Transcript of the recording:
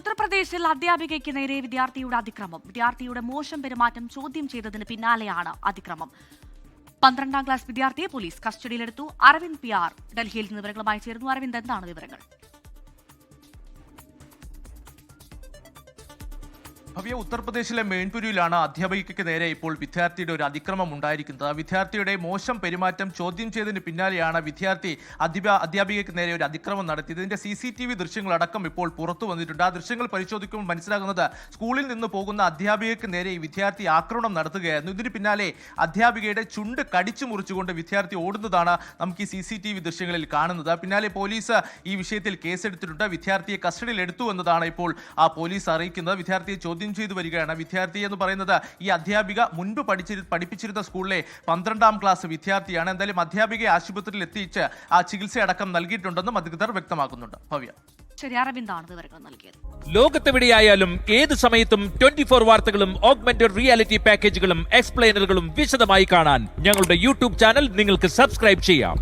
ഉത്തർപ്രദേശിൽ അധ്യാപികയ്ക്ക് നേരെ വിദ്യാർത്ഥിയുടെ അതിക്രമം. വിദ്യാർത്ഥിയുടെ മോശം പെരുമാറ്റം ചോദ്യം ചെയ്തതിന് പിന്നാലെയാണ് അതിക്രമം. 12ാം ക്ലാസ് വിദ്യാർത്ഥിയെ പോലീസ് കസ്റ്റഡിയിലെടുത്തു. അരവിന്ദ് PR ഡൽഹിയിൽ നിന്ന് വിവരങ്ങളുമായി ചേർന്നു. അരവിന്ദ്, എന്താണ് വിവരങ്ങൾ? ഭവ്യ, ഉത്തർപ്രദേശിലെ മെയിൻപുരിയിലാണ് അധ്യാപികയ്ക്ക് നേരെ ഇപ്പോൾ വിദ്യാർത്ഥിയുടെ ഒരു അതിക്രമം ഉണ്ടായിരിക്കുന്നത്. വിദ്യാർത്ഥിയുടെ മോശം പെരുമാറ്റം ചോദ്യം ചെയ്തതിന് പിന്നാലെയാണ് വിദ്യാർത്ഥി അധ്യാപികയ്ക്ക് നേരെ ഒരു അതിക്രമം നടത്തിയത്. ഇതിന്റെ CCTV ദൃശ്യങ്ങളടക്കം ഇപ്പോൾ പുറത്തു വന്നിട്ടുണ്ട്. ആ ദൃശ്യങ്ങൾ പരിശോധിക്കുമ്പോൾ മനസ്സിലാകുന്നത് സ്കൂളിൽ നിന്ന് പോകുന്ന അധ്യാപികയ്ക്ക് നേരെ ഈ വിദ്യാർത്ഥി ആക്രമണം നടത്തുകയായിരുന്നു. ഇതിന് പിന്നാലെ അധ്യാപികയുടെ ചുണ്ട് കടിച്ചു മുറിച്ചുകൊണ്ട് വിദ്യാർത്ഥി ഓടുന്നതാണ് നമുക്ക് ഈ CCTV ദൃശ്യങ്ങളിൽ കാണുന്നത്. പിന്നാലെ പോലീസ് ഈ വിഷയത്തിൽ കേസെടുത്തിട്ടുണ്ട്. വിദ്യാർത്ഥിയെ കസ്റ്റഡിയിൽ എടുത്തു എന്നതാണ് ഇപ്പോൾ പോലീസ് അറിയിക്കുന്നത്. വിദ്യാർത്ഥിയെ ചോദ്യം ചെയ്തു വരികയാണ്. വിദ്യാർത്ഥി എന്ന് പറയുന്നത് ഈ അധ്യാപിക മുൻപ് പഠിപ്പിച്ചിരുന്ന സ്കൂളിലെ 12ാം ക്ലാസ് വിദ്യാർത്ഥിയാണ്. എന്തായാലും അധ്യാപികയെ ആശുപത്രിയിൽ എത്തിച്ച് ആ ചികിത്സയടക്കം നൽകിയിട്ടുണ്ടെന്നും അധികൃതർ വ്യക്തമാക്കുന്നുണ്ട്. ഭവ്യ, ശരി, അരവിന്ദാണ് വിവരങ്ങൾ നൽകിയത്. ലോകത്തെവിടെയായാലും ഏത് സമയത്തും 24 വാർത്തകളും ഓഗ്മെന്റഡ് റിയാലിറ്റി പാക്കേജുകളും എക്സ്പ്ലെയിനറുകളും വിശദമായി കാണാൻ ഞങ്ങളുടെ YouTube ചാനൽ നിങ്ങൾക്ക് സബ്സ്ക്രൈബ് ചെയ്യാം.